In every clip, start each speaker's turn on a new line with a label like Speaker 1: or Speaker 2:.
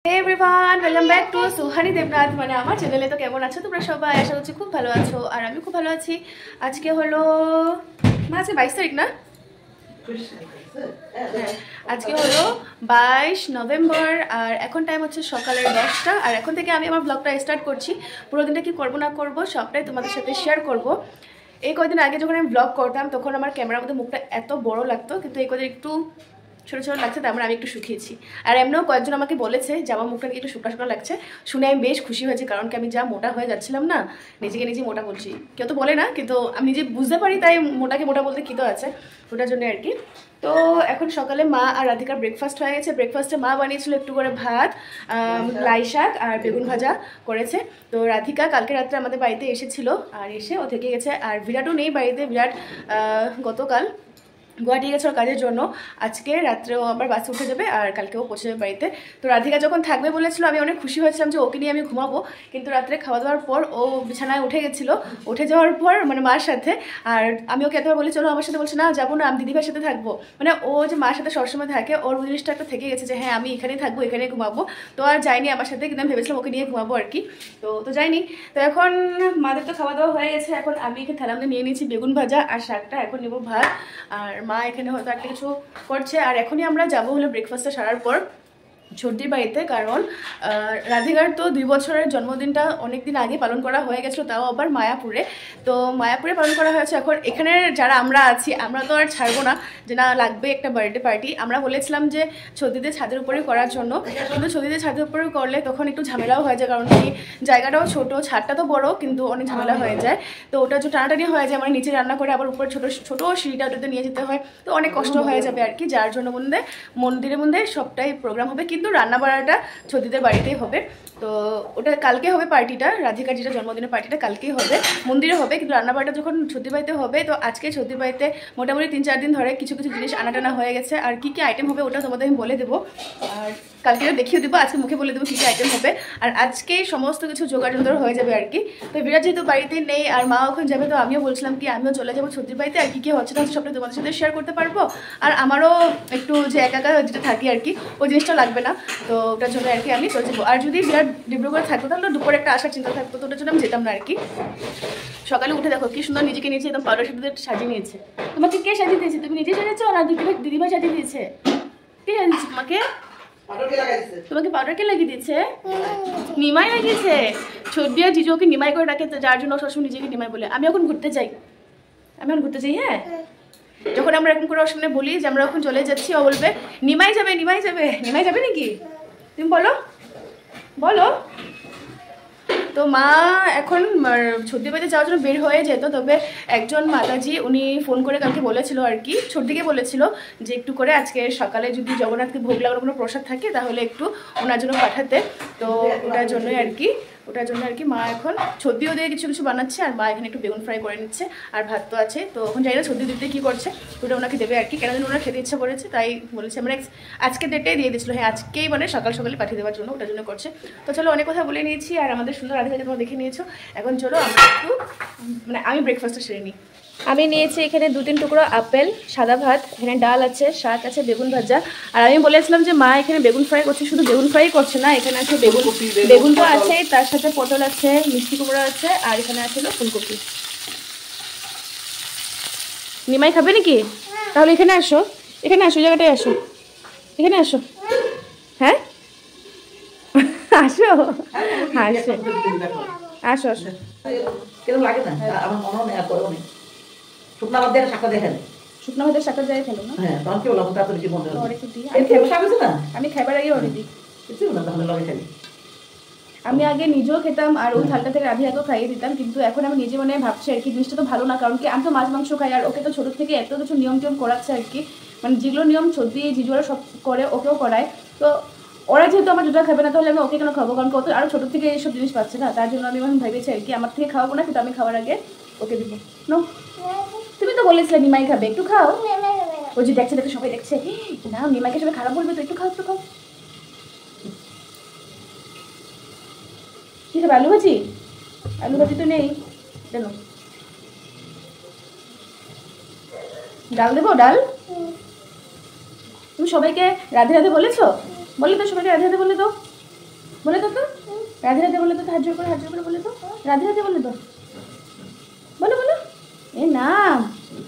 Speaker 1: Hey everyone, welcome back to Suhani Debnath মানে আমার চ্যানেলে। তো কেমন আছো তোমরা সবাই? আশা করছি খুব ভালো আছো আর আমি খুব ভালো আছি। আজকে হলো আজকে 22 তারিখ না? আজকে হলো 22 নভেম্বর আর এখন টাইম হচ্ছে সকালের 10টা। আর এখন থেকে আমি আমার ব্লগটা স্টার্ট করছি। পুরো দিনটা কি করবো না করবো সবটাই তোমাদের সাথে শেয়ার করব। এই কয়েকদিন আগে যখন আমি ব্লগ করতাম তখন আমার ক্যামেরার মধ্যে মুখটা এত বড় লাগতো, কিন্তু এই কদিন একটু ছোটো ছোটো লাগছে, তারপরে আমি একটু শুকিয়েছি। আর এমনিও কয়েকজন আমাকে বলেছে যে আমার মুখটা একটু শুকনা শুকনা লাগছে, শুনে আমি বেশ খুশি হয়েছি, কারণ কি আমি যা মোটা হয়ে যাচ্ছিলাম না, নিজেকে নিজে মোটা বলছি, কেউ তো বলে না কিন্তু আমি নিজে বুঝতে পারি, তাই মোটাকে মোটা বলতে কী তো আছে, ওটার জন্য আর কি। তো এখন সকালে মা আর রাধিকার ব্রেকফাস্ট হয়ে গেছে। ব্রেকফাস্টে মা বানিয়েছিল একটু করে ভাত, লাই শাক আর বেগুন ভাজা করেছে। তো রাধিকা কালকে রাত্রে আমাদের বাড়িতে এসেছিল আর এসে ও থেকে গেছে। আর বিরাটও নেই বাড়িতে, বিরাট গতকাল গুয়াহাটি গেছে ওর কাজের জন্য। আজকে রাত্রেও আবার বাসে উঠে যাবে আর কালকেও পৌঁছে যাবে বাড়িতে। তো রাধিকা যখন থাকবে বলেছিল, আমি অনেক খুশি হয়েছিলাম যে ওকে নিয়ে আমি ঘুমাবো, কিন্তু রাত্রে খাওয়া দাওয়ার পর ও বিছানায় উঠে গেছিলো। উঠে যাওয়ার পর মানে মার সাথে, আর আমি ওকে এতবার বলি চলো আমার সাথে, বলছে না যাবো না, আমি দিদিভাইয়ের সাথে থাকবো। মানে ও যে মার সাথে সবসময় থাকে, ওর জিনিসটা একটা থেকে গেছে যে হ্যাঁ আমি এখানেই থাকবো, এখানেই ঘুমাবো। তো আর যাইনি আমার সাথে, কিন্তু আমি ভেবেছিলাম ওকে নিয়ে ঘুমাবো আর কি। তো যাইনি। তো এখন মাদের তো খাওয়া দাওয়া হয়ে গেছে। এখন আমি এখানে থালার মধ্যে নিয়ে নিয়েছি বেগুন ভাজা আর শাকটা, এখন নেবো ভাত। আর মা এখানে হয়তো একটা কিছু করছে। আর এখনই আমরা যাবো হলো ব্রেকফাস্টটা সারার পর ছোটদির বাড়িতে, কারণ রাধিকার তো 2 বছরের জন্মদিনটা অনেক দিন আগে পালন করা হয়ে গেছিলো, তাও আবার মায়াপুরে। তো মায়াপুরে পালন করা হয়েছে। এখন এখানে যারা আমরা আছি আমরা তো আর ছাড়বো না যে না লাগবে একটা বার্থডে পার্টি। আমরা বলেছিলাম যে ছদিদের ছাদের উপরে করার জন্য, কিন্তু ছদিদের ছাদের উপরে করলে তখন একটু ঝামেলাও হয়ে যায়, কারণ কি জায়গাটাও ছোট, ছাদটা তো বড় কিন্তু অনেক ঝামেলা হয়ে যায়। তো ওটা যে টানাটানি হয়ে যায়, মানে নিচে রান্না করে আবার উপরে ছোটো ছোটো সিঁড়িটা ওটাতে নিয়ে যেতে হয়, তো অনেক কষ্ট হয়ে যাবে আর কি। যার জন্য মন্দিরের মধ্যে সবটাই প্রোগ্রাম হবে, কিন্তু রান্না বাড়াটা ছদিদের বাড়িতেই হবে। তো ওটা কালকে হবে পার্টিটা, রাধিকার যেটা জন্মদিনের পার্টিটা কালকেই হবে, মন্দিরে হবে, কিন্তু রান্নাবাড়াটা যখন ছদির বাড়িতে হবে। তো আজকে ছদির বাড়িতে মোটামুটি 3-4 দিন ধরে কিছু কিছু জিনিস আনাটানা হয়ে গেছে। আর কী কী আইটেম হবে ওটা তোমাদের আমি বলে দেবো, আর কালকে দেখিয়ে দেবো, আজকে মুখে বলে দেবো কী কী আইটেম হবে। আর আজকেই সমস্ত কিছু জোগাড় হয়ে যাবে আর কি। তো বিরাট যেহেতু বাড়িতে নেই আর মা ওখানে যাবে, তো আমিও বলছিলাম কি আমিও চলে যাবো ছদির বাড়িতে, আর কী কী হচ্ছে না সবটা তোমাদের সাথে শেয়ার করতে পারবো। আর আমারও একটু যে একা একা যেটা থাকি আর কি, ওই জিনিসটা লাগবে না, তো ওটার জন্য আর কি আমি চলে যাবো। আর যদি বিরাট ডিব্রুগড় থাকতো তাহলে দুপুরে একটা আসার চিন্তা থাকতো, তো ওটার জন্য আমি যেতাম না আর কি। সকালে উঠে দেখো কি সুন্দর নিজেকে নিয়েছে, একদম পাউডার সাথে সাজিয়ে নিয়েছে। তোমাকে কে সাজিয়ে দিয়েছে? তুমি নিজে সাজিয়েছো না দিদিভাই সাজিয়ে দিয়েছে? কে সাজিয়েছে তোমাকে? তোমাকে পাউডার কে লাগিয়ে দিয়েছে? নিমাই লাগিয়েছে। ছবি আর জিজু ওকে নিমাই করে রাখে, যার জন্য সবসময় নিজেকে নিমাই বলে। আমি এখন ঘুরতে যাই, হ্যাঁ। যখন আমরা এরকম করে ওর সামনে বলি যে আমরা এখন চলে যাচ্ছি, ও বলবে নিমাই যাবে। নিমাই যাবে নাকি? তুমি বলো বলো। তো মা এখন ছর্দি বাড়িতে যাওয়ার জন্য বের হয়ে যেত, তবে একজন মাতাজি উনি ফোন করে কালকে বলেছিল আর কি, ছর্দিকে বলেছিল যে একটু করে আজকে সকালে যদি জগন্নাথকে ভোগ লাগানোর কোনো প্রসাদ থাকে তাহলে একটু ওনার জন্য পাঠাতে। তো ওটার জন্যই আর কি মা এখন ছর্দিও দিয়ে কিছু কিছু বানাচ্ছে, আর মা এখানে একটু বেগুন ফ্রাই করে নিচ্ছে, আর ভাত তো আছে। তো এখন জানি না ছর্দি দিতে কী করছে, ওটা ওনাকে দেবে আর কি, কেন যেন ওনার খেতে ইচ্ছা করেছে তাই বলেছে। মানে আজকে ডেটেই দিয়ে দিয়েছিল, হ্যাঁ আজকেই মানে সকালে পাঠিয়ে দেওয়ার জন্য, ওটার জন্য করছে। তো চলো অনেক কথা বলে নিয়েছি, আর আমাদের সুন্দর রাধিকাকে তোমরা দেখে নিয়েছো। এখন চলো আমরা একটু মানে আমি ব্রেকফাস্টটা সেরে নিই। আমি নিয়েছি এখানে 2-3 টুকরো আপেল, সাদা ভাত, এখানে ডাল আছে, শাক আছে, বেগুন ভাজা। আর আমি বলেছিলাম যে মা এখানে বেগুন ফ্রাই করছে, শুধু বেগুন ফ্রাই করছে না, এখানে আছে বেগুন তো আছে, তার সাথে পটল আছে, মিষ্টি কুমড়া আছে, আর এখানে আছে ফুলকপি। নিমাই খাবে নাকি? তাহলে এখানে আসো, জায়গাটায় আসো, এখানে আসো, হ্যাঁ আসো আসো আসো।
Speaker 2: লাগে না আমার মনে হয় আর করো না। শুকনা ভাত দিয়ে শাকটা দেখেন,
Speaker 1: শুকনো ভাতের শাকটা যাই খেলো না।
Speaker 2: হ্যাঁ তখন কি বললাম তাড়াতাড়ি কি মনে হয়
Speaker 1: আমি খাবার আগে অনেক দিই,
Speaker 2: কিছু না তাহলে লগে খাই।
Speaker 1: আমি আগে নিজেও খেতাম আর ওই থালটা থেকে রাধিকাকেও খাইয়ে দিতাম, কিন্তু এখন আমি নিজে মনে ভাবছি আর কি জিনিসটা তো ভালো না, কারণ কি আমি তো মাছ মাংস খাই, আর ওকে তো ছোটো থেকে এত কিছু নিয়ম টিয়ম করাচ্ছে আর কি, মানে যেগুলো নিয়ম ছর্দি জিজুরা সব করে ওকেও করায়। তো ওরা যেহেতু আমার দুটা খাবে না, তাহলে আমি ওকে কেন খাবো, কারণ কত আরও ছোটো থেকে এইসব জিনিস পাচ্ছে না, তার জন্য আমি এখন ভেবেছি আর কি আমার থেকে খাওয়াবো না, কিন্তু আমি খাওয়ার আগে ওকে দিব। নো তুমি তো বলেছিলে নিমাই খাবে, একটু খাও। ও যে দেখছে সবাই দেখছে, না নিমাইকে সবাই খারাপ বলবে, তো একটু খাও। কি খাবে? আলু ভাজি তো নেই, কেন? ডাল দেবো? ডাল তুমি সবাইকে রাধে রাধে বলেছো? বলে তো সবাইকে রাধে রাধে বলে তো। বলে তো রাধে রাধে বলে তো, হাত জোর করে বলে তো, রাধে রাধে বলে তো, বলো বলো। এ না,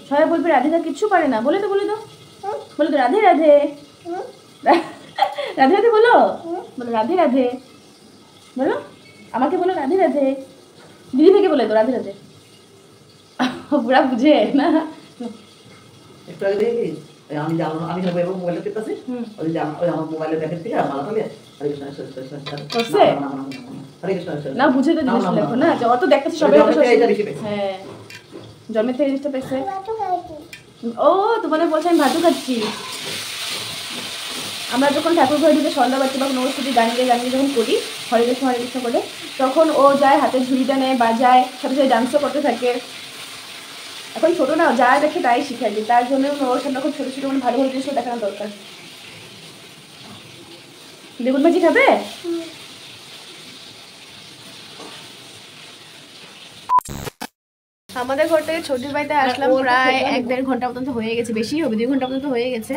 Speaker 1: সবাই বলবে রাধিকা কিচ্ছু পারে না, বলে তো বলে তো রাধে রাধে, রাধে রাধে বলো, বলো রাধে রাধে বলো, আমাকে বলো রাধে রাধে, দিদি থেকে বলে তো রাধে রাধে। পুরা বুঝে না।
Speaker 2: একটু আগে দেখি আমি মোবাইলটা পেতেছি, ওই যে আমার মোবাইলে দেখেন থেকে মালা ফেলে হরে কৃষ্ণ
Speaker 1: করছে না, বুঝে তো জিনিস লেখো না, অত দেখতেছি সবাই। হ্যাঁ, জন্মের থেকে জিনিসটা পেয়েছে। ও তোমাদের বলছে আমি ভাতু খাচ্ছি। আমরা যখন ঠাকুর ঘরে ঢুকে সন্ধ্যাবাতি বা নবস্তুতি গানিয়ে যখন করি হরে কৃষ্ণ করে, তখন ও যায় হাতে ঝুড়িটা নেয়, বাজায়, সাথে সাথে ডান্সও করতে থাকে। এখন ছোটো না, যা দেখে তাই শিখাই দিই, তার জন্য ওর সামনে এখন ছোটো ছোটো মানে ভালো ভালো জিনিসও দেখানো দরকার। বেগুন ভাজি খাবে? আমাদের ঘর থেকে ছোটির বাড়িতে আসলাম প্রায় 1-1.5 ঘন্টা মতন হয়ে গেছে, বেশি হবে 2 ঘন্টা মতন হয়ে গেছে।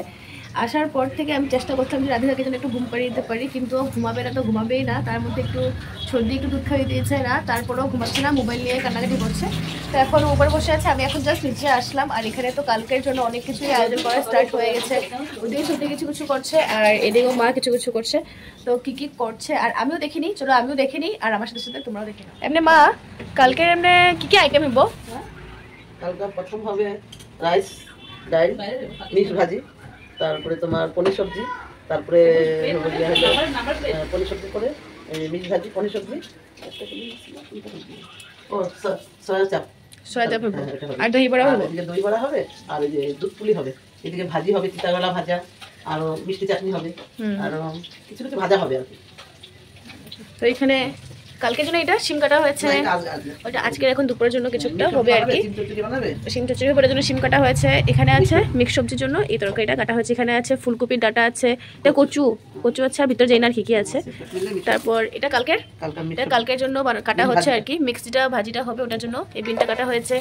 Speaker 1: আসার পর থেকে আমি চেষ্টা করছিলাম যে রাধিকাকে যেন একটু ঘুম পাড়িয়ে দিতে পারি, কিন্তু ও ঘুমাবে না, তো ঘুমাবেই না। তার মধ্যে একটু সর্দি, একটু দুধ খাইয়ে দিয়েছে না, তারপরেও ঘুমাচ্ছে না, মোবাইল নিয়ে কান্নাকাটি করছে। তো এখন উপরে বসে আছে, আমি এখন জাস্ট নিচে আসলাম। আর এখানে তো কালকের জন্য অনেক কিছুই আয়োজন করা স্টার্ট হয়ে গেছে। ওদিকে ছোটি কিছু কিছু করছে আর এদিকেও মা কিছু কিছু করছে। তো কি কি করছে আর আমিও দেখিনি, চলো আমিও দেখিনি, আর আমার সাথে সাথে তোমরাও দেখে নাও। এমনি মা কালকের এমনি কি কি আইটেম হইব?
Speaker 2: কালকে প্রথম হবে রাইস, ডাল, মিক্স ভাজি, তারপরে তোমার পনির সবজি, তারপরে পনির সবজি করে মিক্স ভাজি, পনির সবজি, ও সয়া চাপ,
Speaker 1: আর দই বড়া হবে,
Speaker 2: এদিকে দই বড়া হবে, আর এই যে দুধ পুলি হবে, এদিকে ভাজি হবে, চিতাগলা ভাজা, আর মিষ্টি চাটনি হবে, আর কিছু কিছু ভাজা হবে আর কি।
Speaker 1: তো এখানে কালকের জন্য এটা শিম কাটা হয়েছে, ওটা আজকে এখন দুপুরের জন্য কিছুটা হবে আর কি। শিম চচ্চড়ি করার জন্য শিম কাটা হয়েছে। এখানে আছে মিক্স সবজির জন্য এই তরকারিটা কাটা হয়েছে। এখানে আছে ফুলকপির ডাটা আছে, এটা কচু আছে, আর ভিতরে জানি না আর কি কি আছে। তারপর এটা কালকের জন্য কাটা হচ্ছে আর কি, মিক্সটা ভাজিটা হবে ওটার জন্য এই বিনটা কাটা হয়েছে।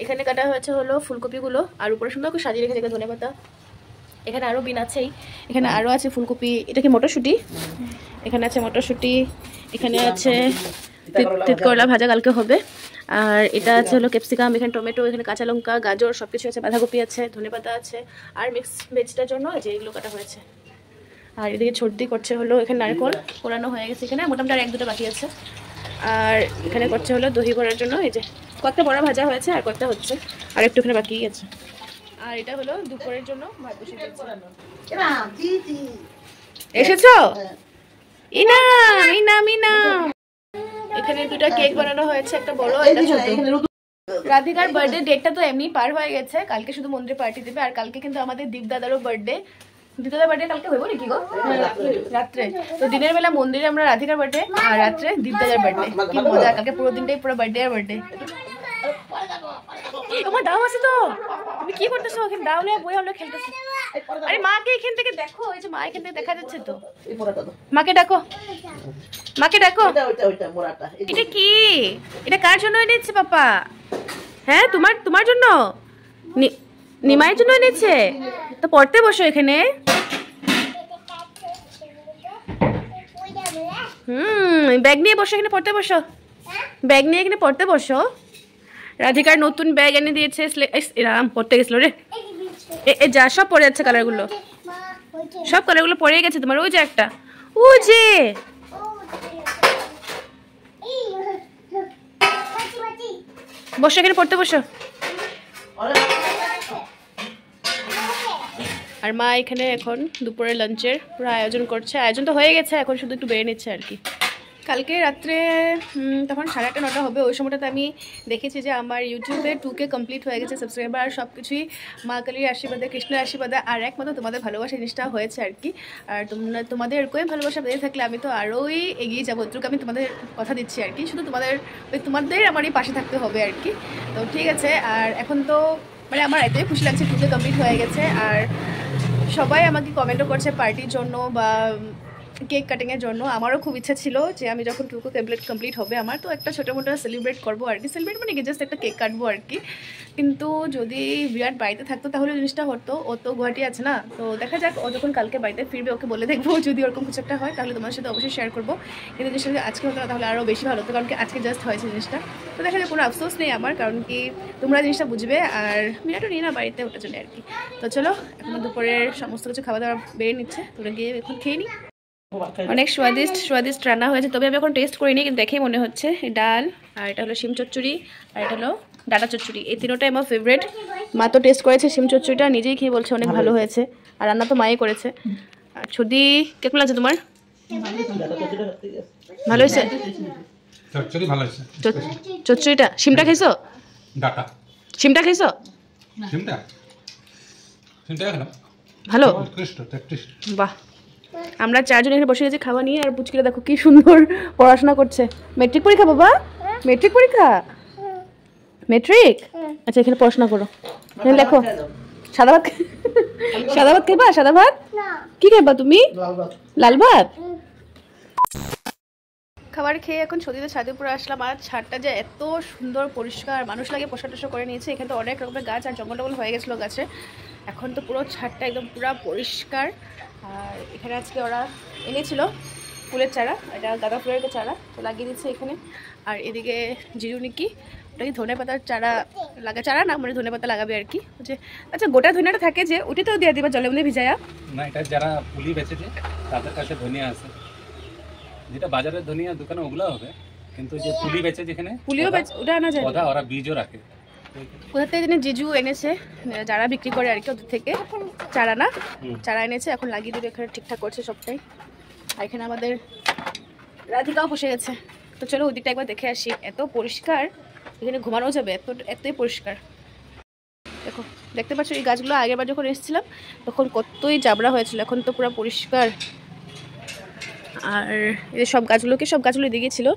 Speaker 1: এখানে কাটা হয়েছে হলো ফুলকপিগুলো, আর উপরে সুন্দর করে সাজিয়ে রেখেছে ধনেপাতা। এখানে আরও বিন আছেই, এখানে আরও আছে ফুলকপি, এটা কি মটরশুঁটি, এখানে আছে মটরশুঁটি, এখানে আছে তিতকরলা ভাজা কালকে হবে, আর এটা আছে হলো ক্যাপসিকাম, এখানে টমেটো, এখানে কাঁচা লঙ্কা, গাজর সব কিছু আছে, বাঁধাকপি আছে, ধনেপাতা আছে, আর মিক্স ভেজটার জন্য যে এগুলো কাটা হয়েছে। আর এদিকে সর্দি করছে হলো, এখানে নারকেল কোরানো হয়ে গেছে, এখানে মোটামুটি আর 1-2টা বাকি আছে। আর এখানে করছে হলো দহি করার জন্য, এই যে কয়েকটা বড়া ভাজা হয়েছে আর কয়েকটা হচ্ছে, আর একটু এখানে বাকি আছে। আর এটা হলো দুপুরের জন্য ভাত বসিয়ে দিয়েছি। এসেছো? এখানে 2টা কেক বানানো হয়েছে, একটা বড় একটা ছোট। রাধিকার বার্থডে ডেটটা তো এমনি পার হয়ে গেছে, কালকে শুধু মন্দিরে পার্টি দেবে। আর কালকে কিন্তু আমাদের দীপদাদারও বার্থডে। দীপদাদার বার্থডে কালকে হইব নাকি গো? রাত্রে। তো দিনের বেলা মন্দিরে আমরা রাধিকার বার্থডে, আর রাত্রে দীপদাদার বার্থডে। কি মজা, কালকে পুরো দিনটাই পুরো বার্থডে আর বার্থডে। তোমার দাও আছে তো, তুমি কি করতেছো? ওখানে দাও নিয়ে বই হলো খেলতেছো। আরে মাকে এখান থেকে দেখো, এই যে মা এখান থেকে দেখা যাচ্ছে তো, মাকে ডাকো, মাকে ডাকো। এটা কি? এটা কার জন্য এনেছে পাপা? হ্যাঁ তোমার জন্য, নিমাইয়ের জন্য এনেছে। তো পড়তে বসো এখানে। ব্যাগ নিয়ে বসো, এখানে পড়তে বসো, ব্যাগ নিয়ে এখানে পড়তে বসো। রাধিকার নতুন ব্যাগ এনে দিয়েছে, এরাম পড়তে গেছিল রে, যা সব পড়ে যাচ্ছে, কালারগুলো সব কালারগুলো পড়ে গেছে তোমার। ওই যে একটা, ও যে বসো এখানে পড়তে বসো। আর মা এখানে এখন দুপুরে লাঞ্চের পুরো আয়োজন করছে, আয়োজন তো হয়ে গেছে, এখন শুধু একটু বেড়ে নিচ্ছে আর কি। কালকে রাত্রে তখন 8:30-9টা হবে, ওই সময়টাতে আমি দেখেছি যে আমার ইউটিউবে 2K কমপ্লিট হয়ে গেছে সাবস্ক্রাইবার, আর সব কিছুই মা কালীর আশীর্বাদে, কৃষ্ণের আশীর্বাদে, আর একমাত্র তোমাদের ভালোবাসা জিনিসটা হয়েছে আর কি। আর তোমাদের এরকমই ভালোবাসা বেঁধে থাকলে আমি তো আরোই এগিয়ে যাবো, এটুকু আমি তোমাদের কথা দিচ্ছি আর কি। শুধু তোমাদের আমারই পাশে থাকতে হবে আর কি। তো ঠিক আছে, আর এখন তো মানে আমার এতই খুশি লাগছে 2K কমপ্লিট হয়ে গেছে। আর সবাই আমাকে কমেন্টও করছে পার্টির জন্য বা কেক কাটিংয়ের জন্য। আমারও খুব ইচ্ছা ছিল যে আমি যখন কুকু কমপ্লিট হবে আমার তো একটা ছোটো মোটো সেলিব্রেট করবো আর কি। সেলিব্রেট মানে কি জাস্ট একটা কেক কাটবো আর কি। কিন্তু যদি বিরাট বাড়িতে থাকতো তাহলে জিনিসটা হতো। ও তো গুয়াহাটি আছে না, তো দেখা যাক ও যখন কালকে বাড়িতে ফিরবে ওকে বলে দেখবো যদি ওরকম কিছু একটা হয় তাহলে তোমার সাথে অবশ্যই শেয়ার করবো। কিন্তু জিনিসটা যদি আজকে হতো তাহলে আরও বেশি ভালো হতো, কারণ কি আজকে জাস্ট হয়েছে জিনিসটা। তো দেখা যায় কোনো আফসোস নেই আমার, কারণ কি তোমরা জিনিসটা বুঝবে আর বিরাটও নিয়ে না বাড়িতে ওটা চলে আর কি। তো চলো এখন দুপুরের সমস্ত কিছু খাওয়া দাওয়া বেড়ে নিচ্ছে, তোরা গিয়ে এখন খেয়ে নিই। অনেক স্বাদিষ্ট রান্না হয়েছে, তবে আমি এখন টেস্ট করিনি, কিন্তু দেখেই মনে হচ্ছে। ডাল, আর এটা হলো শিম চচ্চড়ি, আর এটা হলো ডাটা চচ্চড়ি। এই তিনোটাই আমার ফেভারিট। মা তো টেস্ট করেছে শিম চচ্চড়িটা, নিজেই খেয়ে বলছে অনেক ভালো হয়েছে। আর রান্না তো মাই করেছে। আর ছুদি কেমন লাগছে তোমার? ভালো হয়েছে
Speaker 3: চচ্চড়ি, ভালো হয়েছে।
Speaker 1: চচ্চড়িটা। শিমটা খেয়েছো?
Speaker 3: ডাটা
Speaker 1: শিমটা খেয়েছো?
Speaker 3: শিমটা খেলাম,
Speaker 1: ভালো।
Speaker 3: উৎকৃষ্ট।
Speaker 1: বাহ, আমরা চারজন এখানে বসে গেছি খাওয়া নিয়ে। আর পুচকিরা দেখো কি সুন্দর পড়াশোনা করছে। মেট্রিক পরীক্ষা বাবা? মেট্রিক পরীক্ষা? মেট্রিক? আচ্ছা, এখানে পড়াশোনা করো, লেখো। সাদা ভাত সাদা ভাত খাইবা? সাদা ভাত কি খাইবা তুমি? লাল ভাত। খাবার খেয়ে এখন সতীতে ছাদে উপরে আসলাম। আর ছাদটা যে এত সুন্দর পরিষ্কার, মানুষ লাগে পোষা টোষা করে নিয়েছে। এখানে তো অনেক রকমের গাছ আর জঙ্গল টঙ্গল হয়ে গেছিলো গাছে। এখন তো পুরো ছাদটা একদম পুরো পরিষ্কার। আর এখানে আজকে ওরা এনেছিল ফুলের চারা, এটা গাঁদা ফুলের চারা, তো লাগিয়ে দিচ্ছে এখানে। আর এদিকে জিরুনিকি, ওটা কি ধনে পাতার চারা চারা না, মানে ধনে পাতা লাগাবে আর কি। যে আচ্ছা, গোটা ধনিয়াটা থাকে যে ওটি তো দিয়ে দিবা জলের মধ্যে ভিজায়া
Speaker 3: না, এটা যারা পুলি বেচেছে তাদের কাছে ধনিয়া আছে, যেটা বাজারের ধনিয়া দোকানে ওগুলো হবে, কিন্তু যে পুলি বেচে যেখানে
Speaker 1: পুলিও ওটা আনা যায়,
Speaker 3: ওরা বীজও রাখে।
Speaker 1: কোথা থেকে জানি জিজু এনেছে, যারা বিক্রি করে আর কি, ওদের থেকে চারা না, চারা এনেছে। এখন লাগিয়ে দিবে, এখানে ঠিকঠাক করছে সবটাই। আর এখানে আমাদের রাধিকাও বসে গেছে। তো চলো ওই দিকটা একবার দেখে আসি। এত পরিষ্কার, এখানে ঘুমানো যাবে, এতই পরিষ্কার। দেখো, দেখতে পাচ্ছ এই গাছগুলো আগের বার যখন এসেছিলাম তখন কতই জাবড়া হয়েছিল, এখন তো পুরো পরিষ্কার। আর এই সব গাছগুলো এদিকে ছিল,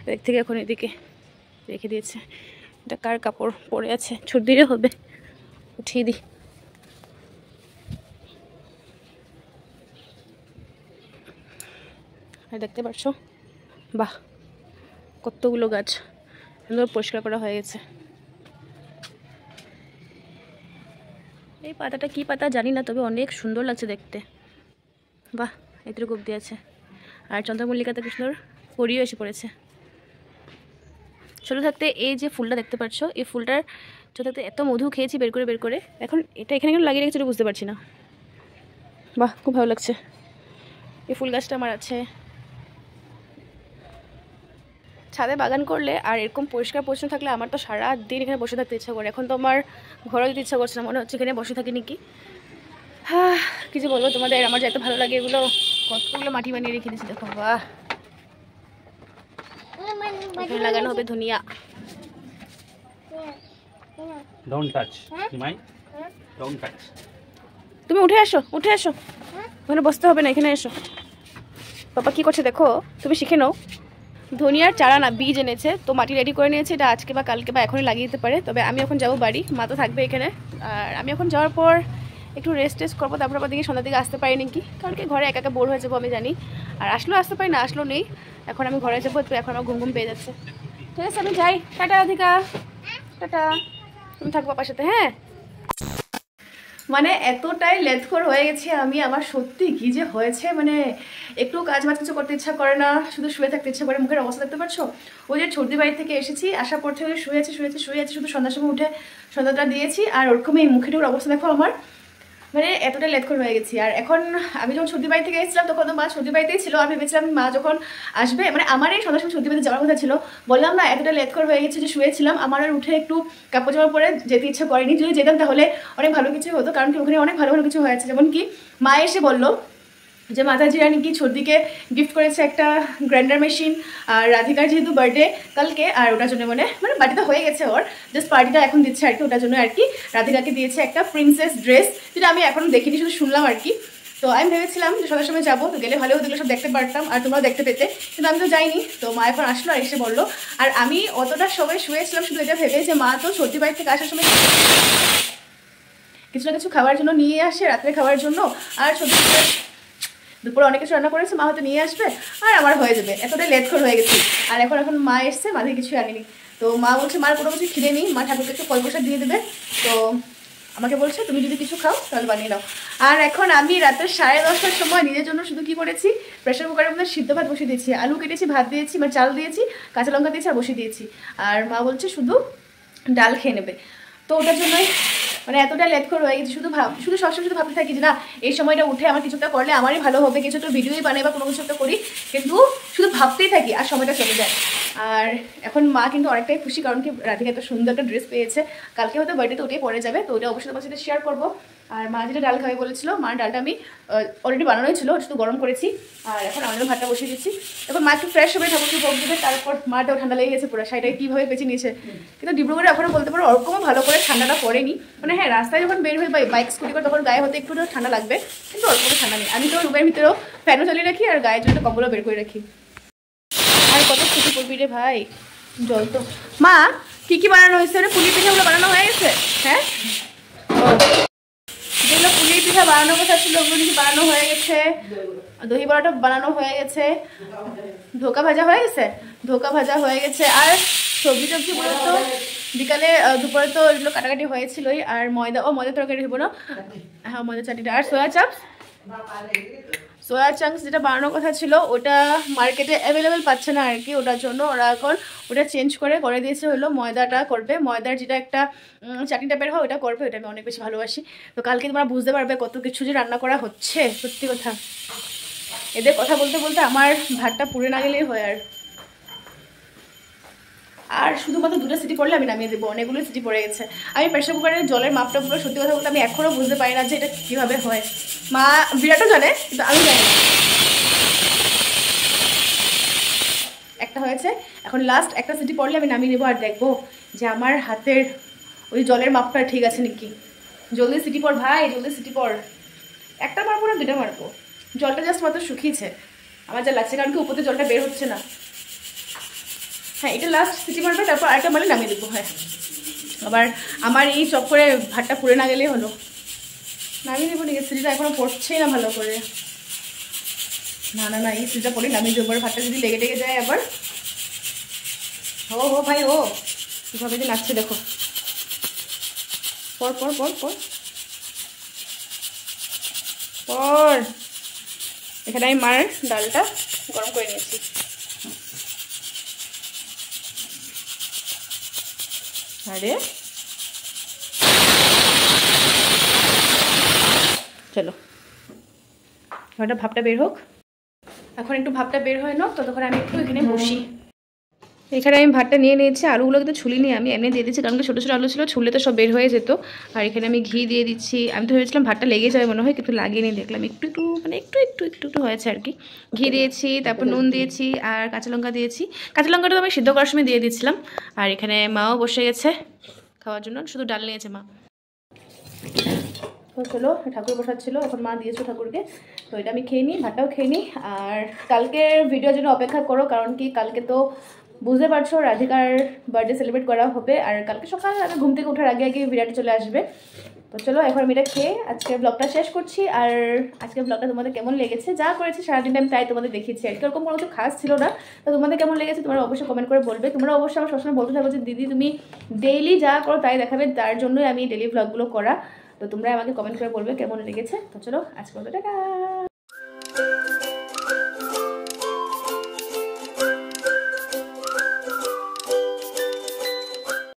Speaker 1: এদিক থেকে এখন এদিকে রেখে দিয়েছে। এটা কার কাপড় পরে আছে? ছুটিরে হবে, উঠিয়ে দিই। আর দেখতে পাচ্ছ, বাহ কতগুলো গাছ সুন্দর পরিষ্কার করা হয়ে গেছে। এই পাতাটা কি পাতা জানি না, তবে অনেক সুন্দর লাগছে দেখতে। বাহ, এতটুকু অব্দি আছে। আর চন্দ্রমল্লিকাতে কি সুন্দর পরিও এসে পড়েছে। ছোটো থাকতে এই যে ফুলটা দেখতে পাচ্ছ, এই ফুলটার ছোটো থাকতে এত মধু খেয়েছি বের করে। এখন এটা এখানে কেন লাগিয়ে রেখেছি বুঝতে পারছি না। বাহ, খুব ভালো লাগছে। এই ফুল গাছটা আমার আছে। ছাদে বাগান করলে আর এরকম পরিষ্কার পরিচ্ছন্ন থাকলে আমার তো সারা দিন এখানে বসে থাকতে ইচ্ছা করে। এখন তো আমার ঘরে যেতে ইচ্ছা করছে না, মনে হচ্ছে এখানে বসে থাকি নাকি। হ্যাঁ, কি যে বলবো তোমাদের, আমার যে এত ভালো লাগে এগুলো। কতগুলো মাটি বানিয়ে রেখে দিচ্ছি দেখো। বাহ, এখানে লাগানো হবে ধনিয়া।
Speaker 3: Don't touch my, don't touch.
Speaker 1: তুমি উঠে আসো ওখানে বসতে হবে না, এখানে এসো। পাপা কি করছে দেখো, তুমি শিখে নাও। ধনিয়ার চারা না, বীজ এনেছে, তো মাটি রেডি করে নিয়েছে। এটা আজকে বা কালকে বা এখনই লাগিয়ে দিতে পারে। তবে আমি এখন যাবো বাড়ি, মা তো থাকবে এখানে। আর আমি এখন যাওয়ার পর একটু রেস্ট করবো, তারপর আবার দিকে সন্ধ্যার দিকে আসতে পারি নাকি, কারণ কি ঘরে একা বোর হয়ে যাবো আমি জানি। আর আসলেও আসতে পারি না, আসলেও নেই। এখন আমি ঘরে যাবো, তো এখন আমার ঘুম পেয়ে যাচ্ছে। ঠিক আছে, আমি যাই। Tata Radhika, tata. তুমি থাকবো পাপার সাথে, হ্যাঁ। মানে এতটাই লেথখোর হয়ে গেছি আমি, আমার সত্যি কি যে হয়েছে, মানে একটু কাজ বাজ কিছু করতে ইচ্ছা করে না, শুধু শুয়ে থাকতে ইচ্ছা করে। মুখের অবস্থা দেখতে পাচ্ছ, ওই যে সর্দি বাড়ি থেকে এসেছি, আসার পর থেকে শুয়ে আছি, শুধু সন্ধ্যার সময় উঠে সন্ধ্যাটা দিয়েছি। আর ওরকমই মুখের অবস্থা দেখো আমার, মানে এতটাই লেথখোর হয়ে গেছি। আর এখন আমি যখন সর্দি বাড়ি থেকে এসেছিলাম তখন তো মা সর্দি বাড়িতেই ছিল। আমি ভেবেছিলাম মা যখন আসবে, মানে আমার এই সন্ধ্যার সময় সর্দি বাড়িতে যাওয়ার কথা ছিল। বললাম না, এতটা লেথখোর হয়ে গেছে যে শুয়েছিলাম, আমার আর উঠে একটু কাপড় জামা পরে যেতে ইচ্ছা করেনি। যদি যেতাম তাহলে অনেক ভালো কিছু হতো, কারণ কি ওখানে অনেক ভালো ভালো কিছু হয়েছে। যেমন কি মা এসে বললো যে মাতাজিরা নাকি সর্দিকে গিফট করেছে একটা গ্রাইন্ডার মেশিন, আর রাধিকার যেহেতু বার্থডে কালকে, আর ওটার জন্য মানে বার্থডে হয়ে গেছে ওর, জাস্ট পার্টিটা এখন দিচ্ছে আর কি, ওটার জন্য আর কি রাধিকাকে দিয়েছে একটা প্রিন্সেস ড্রেস, যেটা আমি এখনো দেখিনি, শুধু শুনলাম আর কি। তো আমি ভেবেছিলাম যে সবার সময় যাবো, তো গেলে ভালো ওগুলো সব দেখতে পারতাম আর তোমরাও দেখতে পেতে, কিন্তু আমি তো যাইনি। তো মা এখন আসলো আর এসে বললো। আর আমি অতটা সময় শুয়েছিলাম শুধু এটা ভেবে যে মা তো সর্দি বাড়ি থেকে আসার সময় কিছু না কিছু খাওয়ার জন্য নিয়ে আসে, রাত্রে খাওয়ার জন্য। আর সর্দি দুপুরে অনেক কিছু রান্না করেছে, মা হয়তো নিয়ে আসবে আর আমার হয়ে যাবে, এতটাই লেট করে হয়ে গেছি। আর এখন মা এসছে, মা কিছু আনিনি, তো মা বলছে মার কোনো কিছু খিদে নেই, মা ঠাকুরকে একটু ফল প্রসাদ দিয়ে দেবে, তো আমাকে বলছে তুমি যদি কিছু খাও তাহলে বানিয়ে নাও। আর এখন আমি রাতের 10:30টার সময় নিজের জন্য শুধু কি করেছি, প্রেশার কুকারের মধ্যে সিদ্ধ ভাত বসিয়ে দিয়েছি, আলু কেটেছি, ভাত দিয়েছি, মানে চাল দিয়েছি, কাঁচা লঙ্কা দিয়েছি আর বসিয়ে দিয়েছি। আর মা বলছে শুধু ডাল খেয়ে নেবে, তো ওটার জন্যই মানে এতটা লেট করে হয়ে গেছে। শুধু সবসময় শুধু ভাবতে থাকি যে না এই সময়টা উঠে আমার কিছু একটা করলে আমারই ভালো হবে, কিছু একটা ভিডিওই বানাই বা কোনো কিছু একটা করি, কিন্তু শুধু ভাবতেই থাকি আর সময়টা চলে যায়। আর এখন মা কিন্তু অনেকটাই খুশি, কারণ কি রাধিকা এত সুন্দর একটা ড্রেস পেয়েছে, কালকে হয়তো বার্থডেতে ওটাই পরে যাবে, তো ওটা অবশ্যই তোমার সাথে শেয়ার করবো। আর মা যেটা ডাল খাবে বলেছিল, মার ডালটা আমি অলরেডি বানানোই ছিল, শুধু গরম করেছি। আর এখন আমাদের ভাতটা বসিয়ে দিচ্ছি, এখন মা একটু ফ্রেশ হবে, ঠাকুরকে ভোগ দেবে, তারপর মাটাও ঠান্ডা লেগে গেছে পুরো, শাড়িটাকে কীভাবে বেঁচে নিয়েছে। কিন্তু ডিব্রুগড়ে এখনও বলতে পারো ওরকমও ভালো করে ঠান্ডাটা পড়েনি, মানে হ্যাঁ রাস্তায় যখন বের হয়ে বাইক স্কুটি করে তখন গায়ে হতে একটু ঠান্ডা লাগবে, কিন্তু ওরকম ঠান্ডা নেই। আমি তো রুমের ভিতরেও ফ্যানও চালিয়ে রাখি আর গায়ের জন্য কম্বলও বের করে রাখি। আর কত খুশি করবি রে ভাই, জল তো। মা কি বানানো হয়েছে রে? পুলি পিঠাগুলো বানানো হয়ে গেছে? হ্যাঁ, যেগুলো পুলির পিঠা বানানোর কথা ছিল ওগুলো নাকি বানানো হয়ে গেছে, দই বড়াটা বানানো হয়ে গেছে, ধোকা ভাজা হয়ে গেছে, ধোকা ভাজা হয়ে গেছে। আর সবজি টবজিগুলো তো বিকালে দুপুরে তো এগুলো কাটাকাটি হয়েছিলই। আর ময়দা তরকারি হবো না, হ্যাঁ ময়দা চাটনিটা। আর সোয়া চাংস যেটা বানানোর কথা ছিল ওটা মার্কেটে অ্যাভেলেবেল পাচ্ছে না আর কি, ওটার জন্য ওরা এখন ওটা চেঞ্জ করে দিয়েছে, হলো ময়দাটা করবে, ময়দার যেটা একটা চাটনি টাইপের হয় ওটা করবে, ওটা আমি অনেক বেশি ভালোবাসি। তো কালকে তোমরা বুঝতে পারবে কত কিছু যে রান্না করা হচ্ছে, সত্যি কথা। এদের কথা বলতে বলতে আমার ভাতটা পুড়ে না গেলেই হয়। আর শুধুমাত্র 2টা সিটি পড়লে আমি নামিয়ে দেবো, অনেকগুলো সিটি পড়ে গেছে। আমি প্রেশার কুকারের জলের মাপটা পুরো সত্যি কথা বলতে আমি এখনও বুঝতে পারি না যে এটা কীভাবে হয়। মা বিরাটও জানে কিন্তু আমি জানি না। একটা হয়েছে, এখন লাস্ট একটা সিটি পড়লে আমি নামিয়ে নেবো, আর দেখবো যে আমার হাতের ওই জলের মাপটা ঠিক আছে নাকি। জলদি সিটি পড় ভাই, জলদি সিটি পড়। একটা মারবো না 2টা মারবো, জলটা জাস্ট মাত্র শুকিয়েছে আমার যা লাগছে, কারণ কি উপরে জলটা বের হচ্ছে না। হ্যাঁ এটা লাস্ট সিটি মারবে, তারপর আরেকটা মারলে নামিয়ে দেবো। হ্যাঁ আবার আমার এই চপ করে ভাতটা পুড়ে না গেলেই হলো, নামিয়ে দেবো। নাকি সিটিটা এখনও পড়ছেই না ভালো করে, না এই সিটিটা পরে নামিয়ে দেবো। ভাতটা যদি লেগে যায় আবার, হো ভাই হো, কীভাবে যে নাচছে দেখো, পর এখানে আমি মার ডালটা গরম করে নিয়েছি। আরে চলো এবারটা ভাপটা বের হোক, এখন একটু ভাপটা বের হয় না, ততক্ষণ আমি একটু এখানে বসি। এখানে আমি ভাতটা নিয়ে নিয়েছি, আলুগুলো কিন্তু ছুলিনি, আমি এমনি দিয়ে দিচ্ছি, কারণ ছোটো ছোটো আলু ছিল, ছুললে তো সব বের হয়ে যেত। আর এখানে আমি ঘি দিয়ে দিচ্ছি, আমি তো ভেবেছিলাম ভাতটা লেগে যাবে মনে হয়, কিন্তু লাগিয়ে দেখলাম একটু হয়েছে আর কি। ঘি দিয়েছি, তারপর নুন দিয়েছি আর কাঁচা লঙ্কা দিয়েছি, কাঁচা লঙ্কাটা তো আমি সিদ্ধ করার সময় দিয়ে দিচ্ছিলাম। আর এখানে মাও বসে গেছে খাওয়ার জন্য, শুধু ডাল নিয়েছে মা। তো চলো ঠাকুর বসাচ্ছিল, এখন মা দিয়েছো ঠাকুরকে, তো এটা আমি খেয়ে নিই, ভাতটাও খেয়ে নিই। আর কালকের ভিডিওর জন্য অপেক্ষা করো, কারণ কি কালকে তো বুঝতে পারছো রাধিকার বার্থডে সেলিব্রেট করা হবে, আর কালকে সকালে আমি ঘুম থেকে ওঠার আগে বিরাট চলে আসবে। তো চলো এখন আমি এটা খেয়ে আজকের ব্লগটা শেষ করছি। আর আজকের ব্লগটা তোমাদের কেমন লেগেছে, যা করেছি সারাদিন আমি তাই তোমাদের দেখিয়েছি আর কি, ওরকম কোনো কিছু খাস ছিল না। তো তোমাদের কেমন লেগেছে তোমরা অবশ্যই কমেন্ট করে বলবে। তোমরা অবশ্যই আমার সবসময় বলতে থাকো যে দিদি তুমি ডেইলি যা করো তাই দেখাবে, তার জন্যই আমি ডেইলি ব্লগগুলো করা। তো তোমরা আমাকে কমেন্ট করে বলবে কেমন লেগেছে। তো চলো আজকে টাটা।